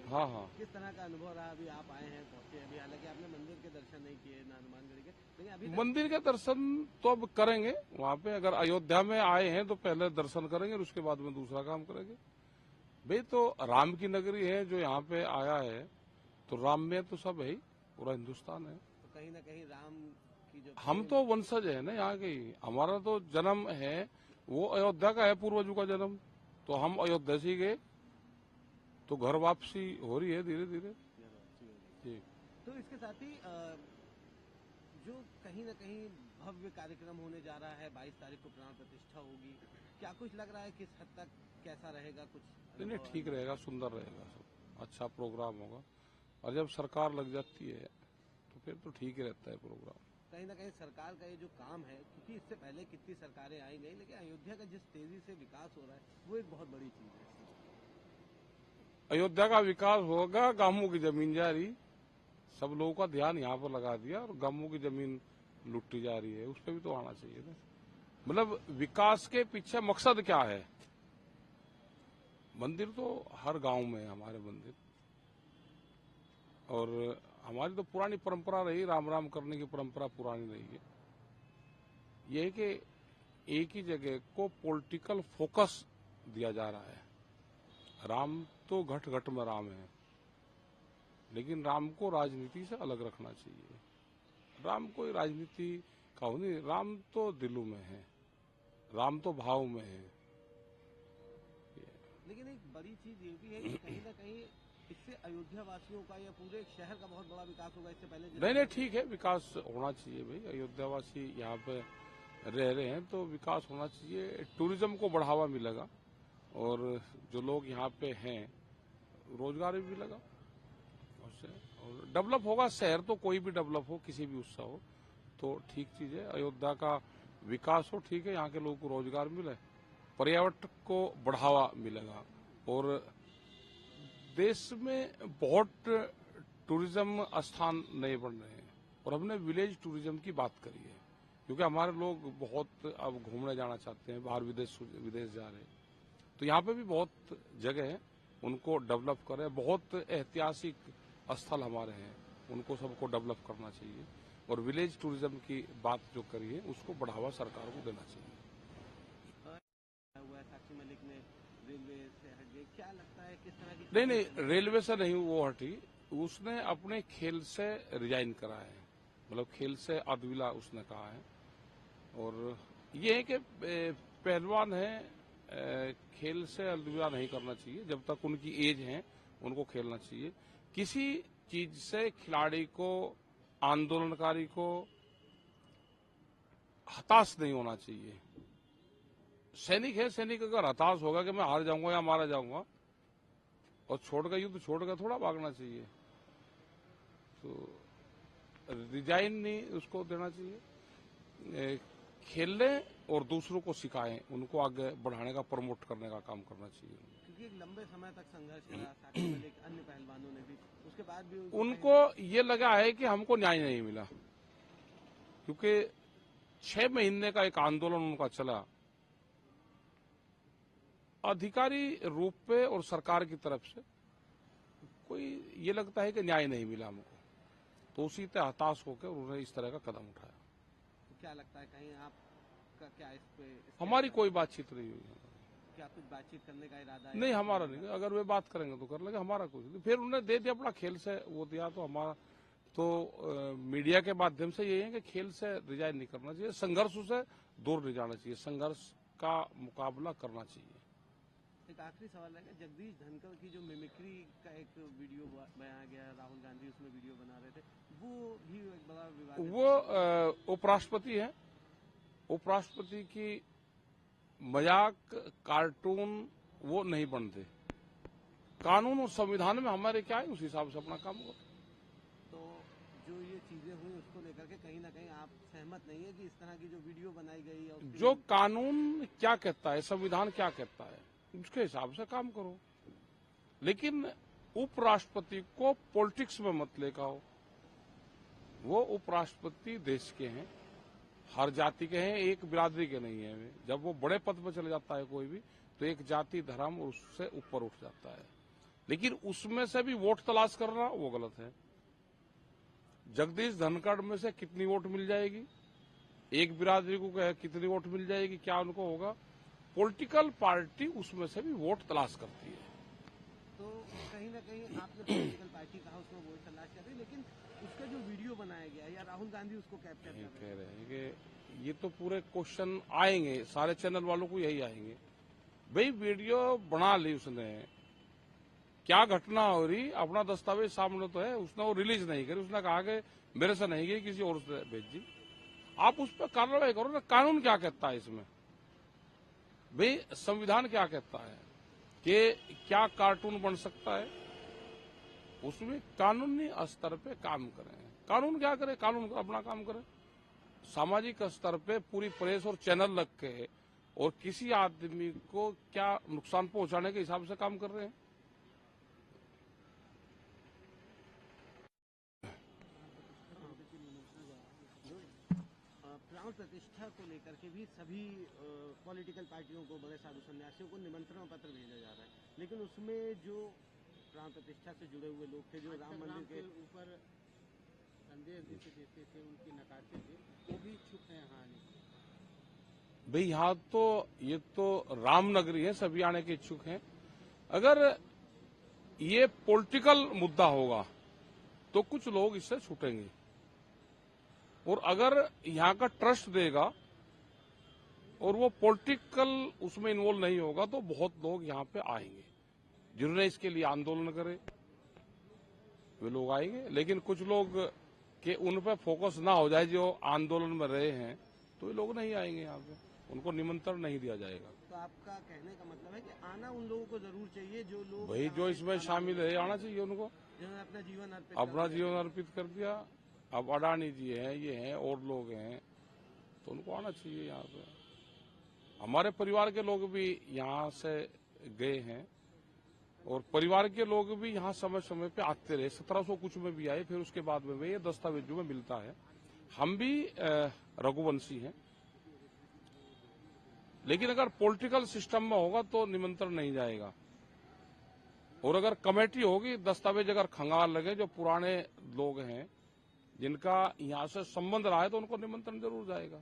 हाँ हाँ। किस तरह का अनुभव रहा? अभी आप आए हैं पहुंचे, अभी हालांकि आपने मंदिर के दर्शन नहीं किए ना हनुमानगढ़ी के, लेकिन अभी मंदिर के दर्शन तो अब करेंगे वहाँ पे। अगर अयोध्या में आए हैं तो पहले दर्शन करेंगे और उसके बाद में दूसरा काम करेंगे। भाई तो राम की नगरी है, जो यहाँ पे आया है तो राम में तो सब है ही, पूरा हिंदुस्तान है। तो कहीं ना कहीं राम की जो हम तो वंशज है ना यहाँ के ही, हमारा तो जन्म है वो अयोध्या का है, पूर्वजों का जन्म। तो हम अयोध्या से ही गए, तो घर वापसी हो रही है धीरे धीरे जी। तो इसके साथ ही जो कहीं ना कहीं भव्य कार्यक्रम होने जा रहा है, 22 तारीख को प्राण प्रतिष्ठा होगी, क्या कुछ लग रहा है किस हद तक कैसा रहेगा? कुछ नहीं, ठीक रहेगा, सुंदर रहेगा, सब अच्छा प्रोग्राम होगा। और जब सरकार लग जाती है तो फिर तो ठीक ही रहता है प्रोग्राम। कहीं ना कहीं सरकार का ये जो काम है, क्योंकि इससे पहले कितनी सरकारें आई गई, लेकिन अयोध्या का जिस तेजी से विकास हो रहा है वो एक बहुत बड़ी चीज है। अयोध्या का विकास होगा, गांवों की जमीन जा रही, सब लोगों का ध्यान यहाँ पर लगा दिया और गांवों की जमीन लुटती जा रही है, उस पर भी तो आना चाहिए ना। मतलब विकास के पीछे मकसद क्या है? मंदिर तो हर गांव में है हमारे मंदिर, और हमारी तो पुरानी परंपरा रही, राम राम करने की परंपरा पुरानी रही है। यह है कि एक ही जगह को पॉलिटिकल फोकस दिया जा रहा है। राम तो घट घट में राम है, लेकिन राम को राजनीति से अलग रखना चाहिए। राम कोई राजनीति का हो नहीं, राम तो दिलों में है, राम तो भाव में है। लेकिन एक बड़ी चीज ये भी है कि कहीं ना कहीं इससे अयोध्या वासियों का या पूरे शहर का बहुत बड़ा विकास होगा। इससे पहले नहीं, ठीक है, विकास होना चाहिए भाई। अयोध्या वासी यहाँ पे रह रहे हैं तो विकास होना चाहिए, टूरिज्म को बढ़ावा मिलेगा और जो लोग यहाँ पे हैं रोजगार भी मिलेगा उससे, और डेवलप होगा शहर। तो कोई भी डेवलप हो, किसी भी उत्सव हो तो ठीक चीज है। अयोध्या का विकास हो, ठीक है, यहाँ के लोगों को रोजगार मिले, पर्यटक को बढ़ावा मिलेगा। और देश में बहुत टूरिज्म स्थान नए बन रहे हैं और हमने विलेज टूरिज्म की बात करी है, क्योंकि हमारे लोग बहुत अब घूमने जाना चाहते हैं, बाहर विदेश जा रहे हैं। तो यहाँ पे भी बहुत जगह है, उनको डेवलप करें। बहुत ऐतिहासिक स्थल हमारे हैं, उनको सबको डेवलप करना चाहिए। और विलेज टूरिज्म की बात जो करी है उसको बढ़ावा सरकार को देना चाहिए। साक्षी मलिक ने रेलवे से हट गई, क्या लगता है किस तरह की? नहीं, रेलवे से नहीं वो हटी, उसने अपने खेल से रिजाइन करा है, मतलब खेल से अदविला उसने कहा है। और ये है कि पहलवान है, खेल से अलविदा नहीं करना चाहिए, जब तक उनकी एज है उनको खेलना चाहिए। किसी चीज से खिलाड़ी को, आंदोलनकारी को हताश नहीं होना चाहिए। सैनिक है, सैनिक अगर हताश होगा कि मैं हार जाऊंगा या मारा जाऊंगा और छोड़कर युद्ध छोड़कर थोड़ा भागना चाहिए, तो रिजाइन नहीं उसको देना चाहिए। खेलने और दूसरों को सिखाएं, उनको आगे बढ़ाने का, प्रमोट करने का काम करना चाहिए। क्योंकि एक लंबे समय तक संघर्ष करा साक्षी मलिक, अन्य पहलवानों ने भी, उसके बाद भी उनको ये लगा है कि हमको न्याय नहीं मिला, क्योंकि 6 महीने का एक आंदोलन उनका चला अधिकारी रूप पे और सरकार की तरफ से। कोई ये लगता है कि न्याय नहीं मिला हमको, तो उसी से हताश होकर उन्होंने इस तरह का कदम उठाया। तो क्या लगता है कहीं आपका क्या इस पे? हमारी कोई बातचीत नहीं हुई। क्या कुछ बातचीत करने का इरादा है? नहीं, हमारा नहीं, अगर वे बात करेंगे तो कर लेंगे, हमारा कुछ नहीं। फिर उन्होंने दे दिया अपना खेल से वो दिया, तो हमारा तो मीडिया के माध्यम से ये है कि खेल से रिजाइन नहीं करना चाहिए, संघर्ष से दूर नहीं जाना चाहिए, संघर्ष का मुकाबला करना चाहिए। एक आखिरी सवाल है, जगदीश धनखड़ की जो मिमिक्री का एक वीडियो बनाया गया, राहुल गांधी उसमें वीडियो बना रहे थे, वो भी एक बड़ा विवाद। वो उपराष्ट्रपति है, उपराष्ट्रपति की मजाक कार्टून वो नहीं बनते। कानून और संविधान में हमारे क्या है, उस हिसाब से अपना काम करो। तो जो ये चीजें हुई उसको लेकर के कहीं ना कहीं आप सहमत नहीं है कि इस तरह की जो वीडियो बनाई गई है? जो कानून क्या कहता है, संविधान क्या कहता है, उसके हिसाब से काम करो। लेकिन उपराष्ट्रपति को पॉलिटिक्स में मत लेकर आओ। वो उपराष्ट्रपति देश के हैं, हर जाति के हैं, एक बिरादरी के नहीं है वे। जब वो बड़े पद पर चले जाता है कोई भी, तो एक जाति, धर्म उससे ऊपर उठ जाता है। लेकिन उसमें से भी वोट तलाश करना वो गलत है। जगदीश धनखड़ में से कितनी वोट मिल जाएगी, एक बिरादरी को कितनी वोट मिल जाएगी, क्या उनको होगा? पॉलिटिकल पार्टी उसमें से भी वोट तलाश करती है। तो कहीं ना कहीं आपने पॉलिटिकल पार्टी कहा, उसमें वोट तलाश कर रही है, लेकिन उसका जो वीडियो बनाया गया या राहुल गांधी उसको कैप्चर कर कह रहे हैं कि ये तो पूरे क्वेश्चन आएंगे, सारे चैनल वालों को यही आएंगे, भाई वीडियो बना ली उसने, क्या घटना हो रही, अपना दस्तावेज सामने तो है, उसने वो रिलीज नहीं करी, उसने कहा कि मेरे से नहीं गई, किसी और से भेजी। आप उस पर कार्रवाई करो ना। कानून क्या कहता है इसमें? भाई संविधान क्या कहता है कि क्या कार्टून बन सकता है? उसमें कानूनी स्तर पे काम करें। कानून क्या करे? कानून अपना काम करे। सामाजिक स्तर पे पूरी प्रेस और चैनल रख के और किसी आदमी को क्या नुकसान पहुंचाने के हिसाब से काम कर रहे हैं। प्राण प्रतिष्ठा को लेकर के भी सभी पॉलिटिकल पार्टियों को, बड़े साधु सन्यासियों को निमंत्रण पत्र भेजा जा रहा है, लेकिन उसमें जो प्राण प्रतिष्ठा से जुड़े हुए लोग थे, जो राम मंदिर के ऊपर संदेश देते थे, उनकी नकाशे थे, वो भी इच्छुक हैं यहाँ आने की। भाई यहाँ तो ये तो रामनगरी है, सभी आने के इच्छुक हैं। अगर ये पॉलिटिकल मुद्दा होगा तो कुछ लोग इससे छूटेंगे, और अगर यहाँ का ट्रस्ट देगा और वो पॉलिटिकल उसमें इन्वॉल्व नहीं होगा तो बहुत लोग यहाँ पे आएंगे। जिन्होंने इसके लिए आंदोलन करे वे लोग आएंगे, लेकिन कुछ लोग के उन पे फोकस ना हो जाए जो आंदोलन में रहे हैं तो ये लोग नहीं आएंगे यहाँ पे, उनको निमंत्रण नहीं दिया जाएगा। तो आपका कहने का मतलब है कि आना उन लोगों को जरूर चाहिए जो लोग भाई जो इसमें शामिल है, आना चाहिए उनको, जिन्होंने अपना जीवन अर्पित कर दिया। अब अडानी जी हैं, ये हैं, और लोग हैं, तो उनको आना चाहिए यहाँ पे। हमारे परिवार के लोग भी यहाँ से गए हैं, और परिवार के लोग भी यहाँ समय समय पे आते रहे। 1700 कुछ में भी आए, फिर उसके बाद में ये दस्तावेजों में मिलता है। हम भी रघुवंशी हैं, लेकिन अगर पॉलिटिकल सिस्टम में होगा तो निमंत्रण नहीं जाएगा। और अगर कमेटी होगी, दस्तावेज अगर खंगाल लगे, जो पुराने लोग हैं जिनका यहाँ से संबंध रहा है, तो उनको निमंत्रण जरूर जाएगा।